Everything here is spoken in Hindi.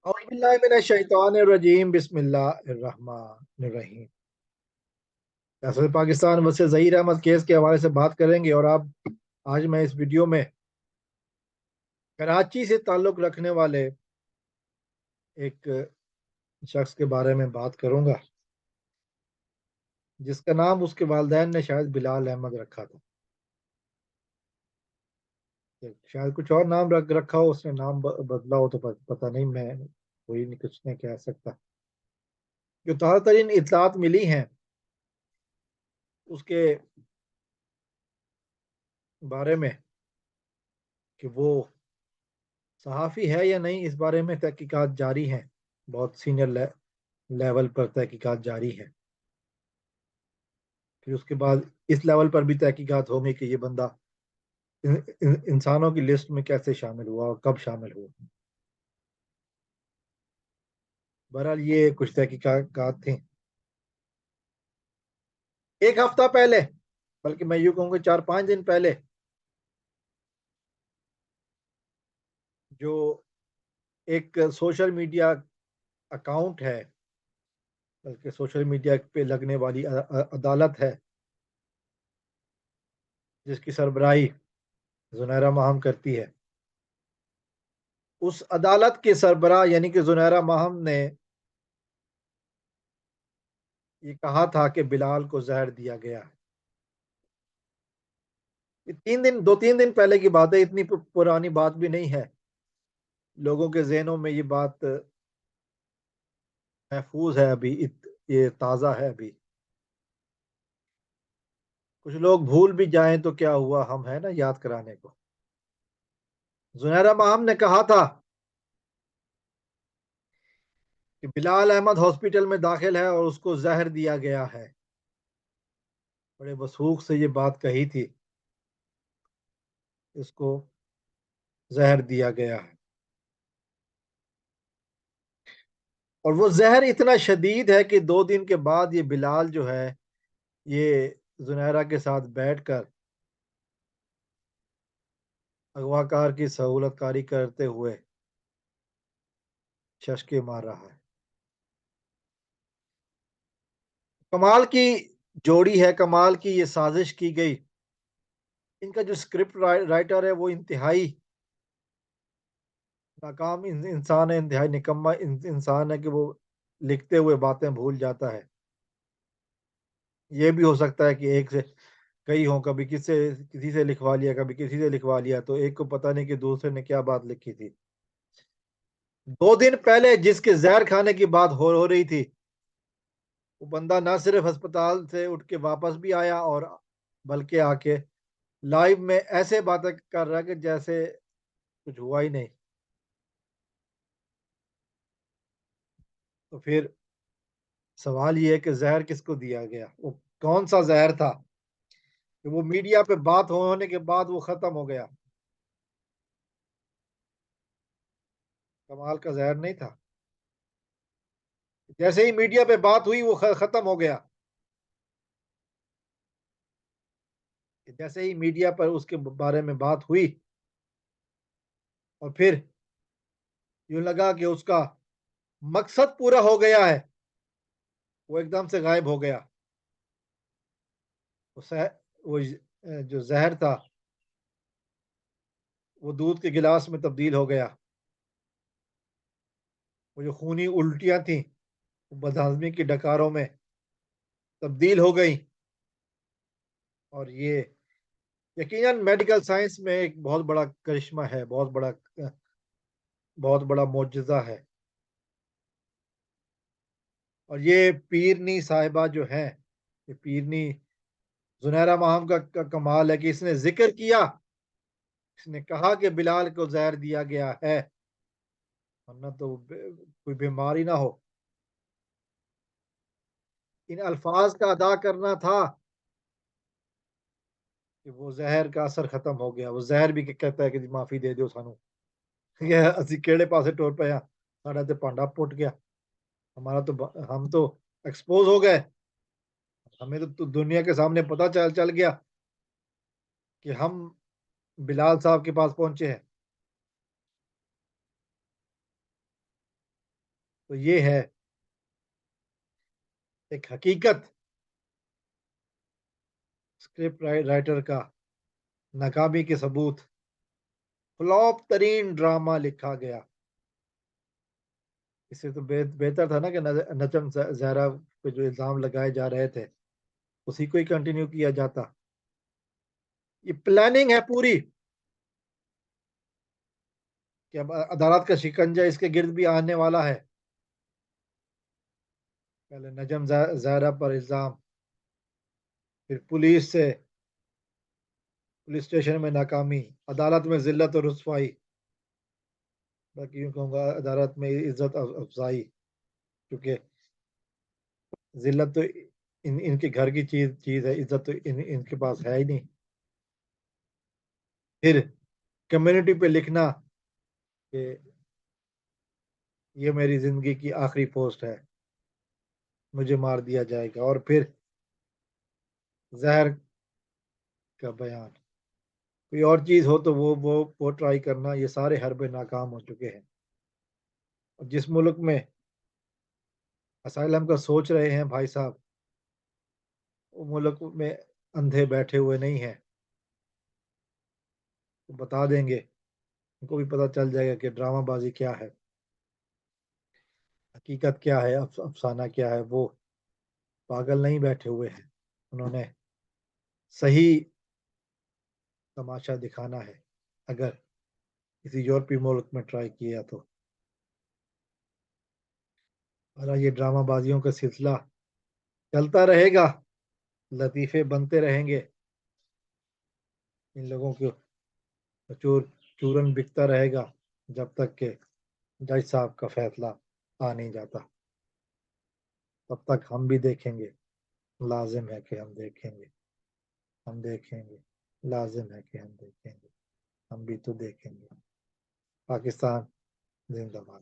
औज़ुबिल्लाहिमिनश्शैतानिर्रजीम बिस्मिल्लाहिर्रहमानिर्रहीम। फैसल पाकिस्तान वर्सेस ज़हीर अहमद केस के हवाले से बात करेंगे। और अब आज मैं इस वीडियो में कराची से ताल्लुक़ रखने वाले एक शख्स के बारे में बात करूंगा, जिसका नाम उसके वालिदैन ने शायद बिलाल अहमद रखा था। शायद कुछ और नाम रखा हो, उसने नाम बदला हो तो पता नहीं, मैं कोई नहीं कुछ नहीं कह सकता। जो ताज़ा तरीन इत्तलात मिली हैं उसके बारे में कि वो सहाफ़ी है या नहीं, इस बारे में तहकीकात जारी हैं। बहुत सीनियर लेवल पर तहकीकात जारी है। फिर उसके बाद इस लेवल पर भी तहकीकात होंगी कि ये बंदा इंसानों की लिस्ट में कैसे शामिल हुआ और कब शामिल हुआ। बहरहाल ये कुछ तहकीकात थी। एक हफ्ता पहले, बल्कि मैं यूं कहूँगा 4-5 दिन पहले, जो एक सोशल मीडिया अकाउंट है, बल्कि सोशल मीडिया पे लगने वाली अदालत है, जिसकी सरबराही जुनैरा माहम करती है, उस अदालत के सरबराह यानी कि जुनैरा माहम ने ये कहा था कि बिलाल को जहर दिया गया है। ये 3 दिन 2-3 दिन पहले की बात है, इतनी पुरानी बात भी नहीं है। लोगों के जहनों में ये बात महफूज है अभी, ये ताज़ा है अभी। कुछ लोग भूल भी जाएं तो क्या हुआ, हम है ना याद कराने को। जुनैरा माहम ने कहा था कि बिलाल अहमद हॉस्पिटल में दाखिल है और उसको जहर दिया गया है। बड़े वसूख से ये बात कही थी, इसको जहर दिया गया है। और वो जहर इतना शदीद है कि 2 दिन के बाद ये बिलाल जो है, ये जुनैरा के साथ बैठकर अगवाकार की सहूलतकारी करते हुए शशके मार रहा है। कमाल की जोड़ी है, कमाल की ये साजिश की गई। इनका जो स्क्रिप्ट राइटर है वो इंतहाई नाकाम इंसान है, इंतहाई निकम्मा इंसान है कि वो लिखते हुए बातें भूल जाता है। ये भी हो सकता है कि एक से कई हों, कभी किसी से लिखवा लिया, कभी किसी से लिखवा लिया, तो एक को पता नहीं कि दूसरे ने क्या बात लिखी थी। 2 दिन पहले जिसके जहर खाने की बात हो रही थी, वो बंदा ना सिर्फ अस्पताल से उठ के वापस भी आया, और बल्कि आके लाइव में ऐसे बातें कर रहा है कि जैसे कुछ हुआ ही नहीं। तो फिर सवाल ये है कि जहर किसको दिया गया, वो कौन सा जहर था कि वो मीडिया पे बात होने के बाद वो खत्म हो गया। कमाल का जहर नहीं था, जैसे ही मीडिया पे बात हुई वो खत्म हो गया। जैसे ही मीडिया पर उसके बारे में बात हुई, और फिर यूं लगा कि उसका मकसद पूरा हो गया है, वो एकदम से गायब हो गया। वो वो जो जहर था वो दूध के गिलास में तब्दील हो गया। वो जो खूनी उल्टियां थी वो बदहजमी की डकारों में तब्दील हो गई। और ये यकीनन मेडिकल साइंस में एक बहुत बड़ा करिश्मा है, बहुत बड़ा मोजज़ा है। और ये पीरनी साहिबा जो है, ये पीरनी जुनैरा माहम का कमाल है कि इसने जिक्र किया, इसने कहा कि बिलाल को जहर दिया गया है, वरना तो कोई बीमारी ना हो। इन अल्फाज का अदा करना था कि वो जहर का असर खत्म हो गया। वो जहर भी कहता है कि जी माफी दे दो सानू, ये असि केड़े पासे टुर पे आ, साडा ते भांडा फुट गया, हमारा तो हम तो एक्सपोज हो गए। हमें तो दुनिया के सामने पता चल गया कि हम बिलाल साहब के पास पहुंचे हैं। तो ये है एक हकीकत स्क्रिप्ट राइटर का नाकामी के सबूत फ्लॉप तरीन ड्रामा लिखा गया। इससे तो बेहतर था ना कि नजम जहरा पे जो इल्जाम लगाए जा रहे थे उसी को ही कंटिन्यू किया जाता। ये प्लानिंग है पूरी कि अब अदालत का शिकंजा इसके गिर्द भी आने वाला है। पहले नजम जहरा पर इल्जाम, फिर पुलिस स्टेशन में नाकामी, अदालत में जिल्लत और रुसवाई, बाकी यूं कहूँगा अदालत में इज्जत अफजाई, क्योंकि जिल्लत तो इनके घर की चीज है, इज्जत तो इनके पास है ही नहीं। फिर कम्युनिटी पे लिखना कि ये मेरी जिंदगी की आखिरी पोस्ट है, मुझे मार दिया जाएगा, और फिर जहर का बयान। कोई और चीज हो तो वो ट्राई करना। ये सारे हरबे नाकाम हो चुके हैं। और जिस मुल्क में असाइलम का सोच रहे हैं भाई साहब, वो मुल्क में अंधे बैठे हुए नहीं हैं। तो बता देंगे, उनको भी पता चल जाएगा कि ड्रामाबाजी क्या है, हकीकत क्या है, अफसाना क्या है। वो पागल नहीं बैठे हुए हैं, उन्होंने सही तमाशा दिखाना है। अगर किसी यूरोपीय मुल्क में ट्राई किया तो, और ये ड्रामाबाजियों का सिलसिला चलता रहेगा, लतीफे बनते रहेंगे, इन लोगों को चूरन बिकता रहेगा, जब तक के जज साहब का फैसला आ नहीं जाता। तब तक हम भी देखेंगे, लाजिम है कि हम देखेंगे, हम देखेंगे, लाजिम है कि हम देखेंगे, हम भी तो देखेंगे। पाकिस्तान जिंदाबाद।